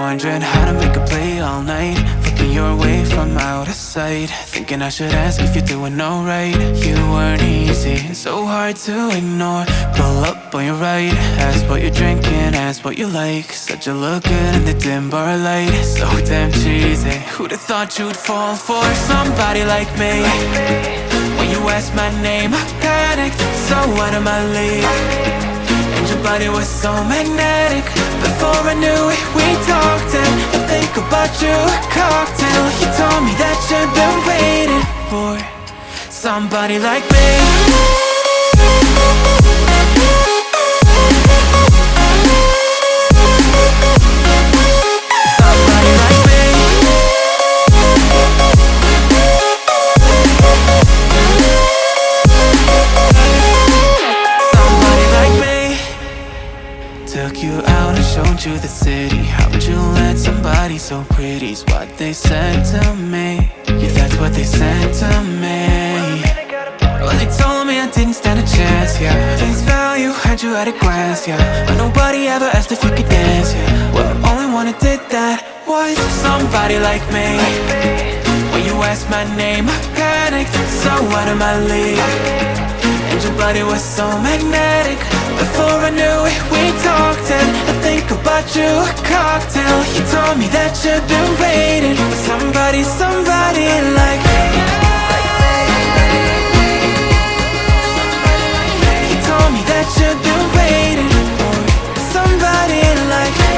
Wondering how to make a play all night, looking your way from out of sight, thinking I should ask if you're doing alright. You weren't easy, so hard to ignore. Pull up on your right, ask what you're drinking, ask what you like. Said you look good in the dim bar light, so damn cheesy. Who'd have thought you'd fall for somebody like me? When you asked my name, I panicked, so out of my league. And your body was so magnetic. Before I knew it, we talked, and I think about you a cocktail. You told me that you've been waiting for somebody like me. Took you out and showed you the city. How'd you let somebody so pretty's what they said to me? Yeah, that's what they said to me. Well, they told me I didn't stand a chance, yeah. Face value, had you at a glance, yeah. But nobody ever asked if you could dance, yeah. Well, only one who did that was somebody like me. When you asked my name, I panicked, so out of my league. And your body was so magnetic. Before I knew it, we talked, and I think about you a cocktail. You told me that you've been waiting for somebody like me. You told me that you've been waiting for somebody like me.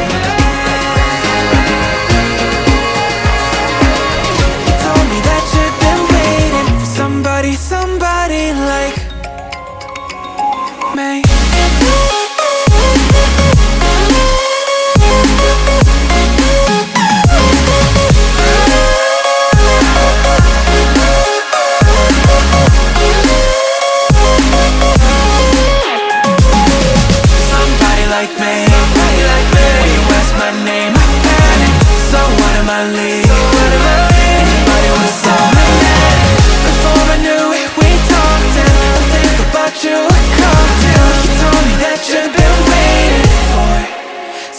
You told me that you've been waiting for somebody like me. Somebody like me.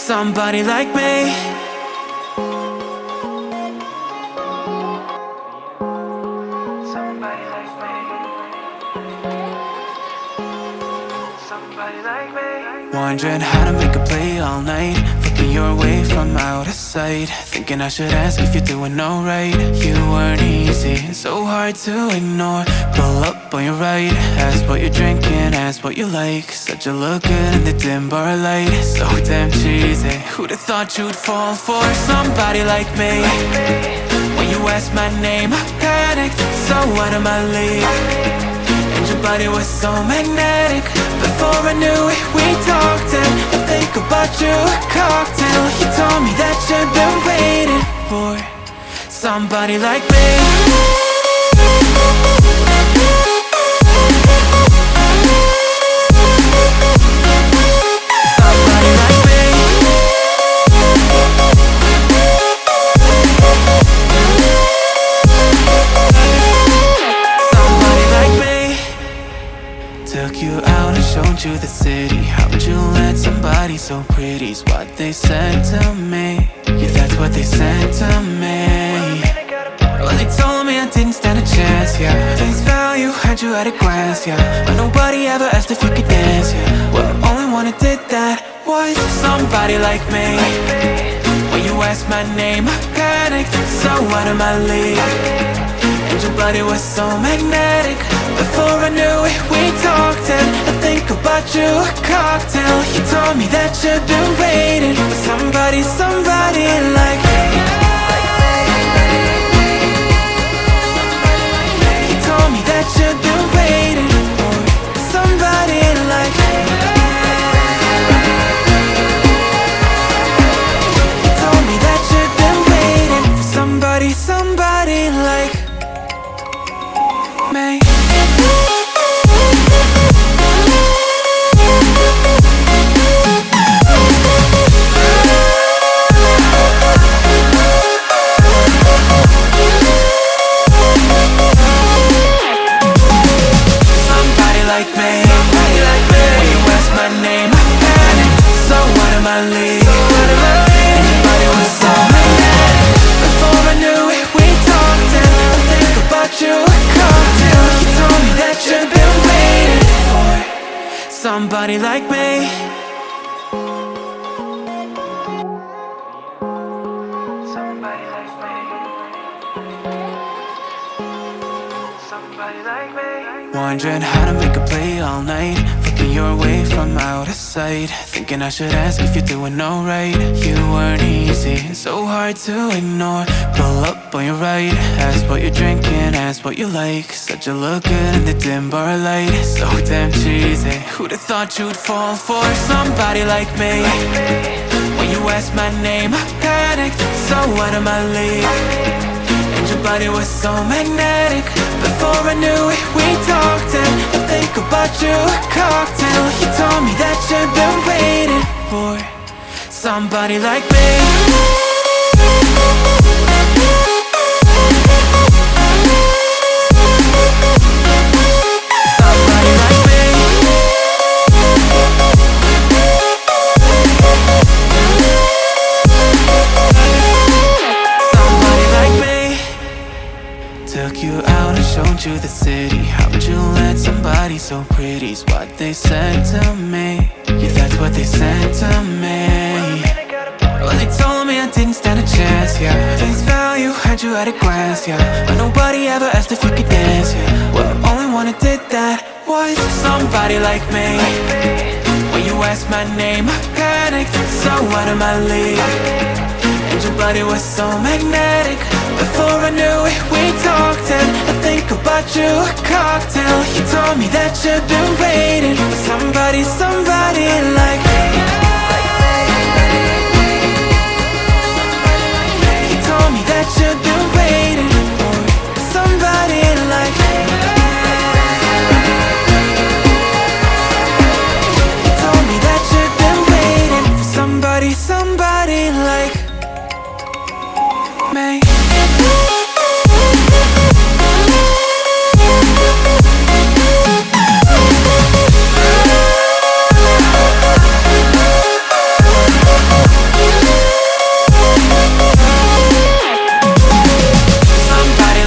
Somebody like me. Somebody like me. Wondering how to make a play all night, looking your way from out of sight, thinking I should ask if you're doing alright. You weren't easy, so hard to ignore. Pull up on your right, ask what you're drinking, ask what you like. Said you look good in the dim bar light, so damn cheesy. Who'd have thought you'd fall for somebody like me? When you asked my name, I panicked, so out of my league. And your body was so magnetic. Before I knew it, we talked, and I think about you a cocktail. You told me that you've been waiting for somebody like me. Took you out and showed you the city. How'd you let somebody so pretty's what they said to me? Yeah, that's what they said to me. Well, they told me I didn't stand a chance, yeah. Face value, had you at a glance, yeah. But nobody ever asked if you could dance, yeah. Well, only one who did that was somebody like me. When you asked my name, I panicked, so out of my league. And your body was so magnetic. Before I knew it, we talked, and I think about you a cocktail. You told me that you've been waiting for somebody like me. You told me that you've been waiting for somebody like me. You told me that you've been waiting for somebody like me. somebody like me. Somebody like me. Somebody like me. Wondering how to make a play all night, looking your way from out of sight, thinking I should ask if you're doing alright. You weren't easy, so hard to ignore. Pull up on your right, ask what you're drinking, ask what you like. Said you look good in the dim bar light, so damn cheesy. Who'd have thought you'd fall for somebody like me? When you asked my name, I panicked, so out of my league. And your body was so magnetic. Before I knew it, we talked, and I think about you a cocktail. You told me that you've been waiting for somebody like me. Somebody like me. Somebody like me. Took you out and showed you the city. How'd you let somebody so pretty's what they said to me? Yeah, that's what they said to me. Well, they told me I didn't stand a chance, yeah. Face value, had you at a glance, yeah. But nobody ever asked if you could dance, yeah. Well, only one who did that was somebody like me. When you asked my name, I panicked, so out of my league. And your body was so magnetic. Before I knew it, we talked, and I think about you a cocktail. You told me that you've been waiting for somebody, somebody like me. You told me that you've been waiting for somebody like me. You told me that you've been waiting for somebody, somebody like me.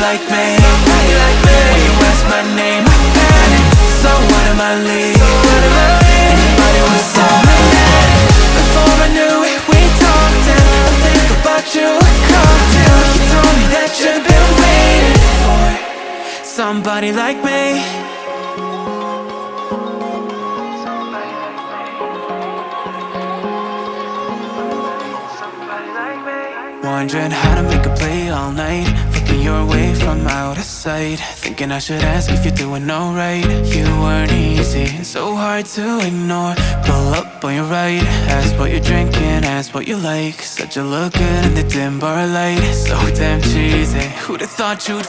Like me, somebody like me. When you asked my name, I panicked, so out of my league. And your body was so magnetic. Before I knew it, we talked, and I think about you a cocktail. You told me that you've been waiting for somebody like me. Somebody like me. Somebody like me. Wondering how to make a play all night, looking your way from out of sight, thinking I should ask if you're doing alright. You weren't easy, so hard to ignore. Pull up on your right, ask what you're drinking, ask what you like. Said you look good in the dim bar light, so damn cheesy. Who'd have thought you'd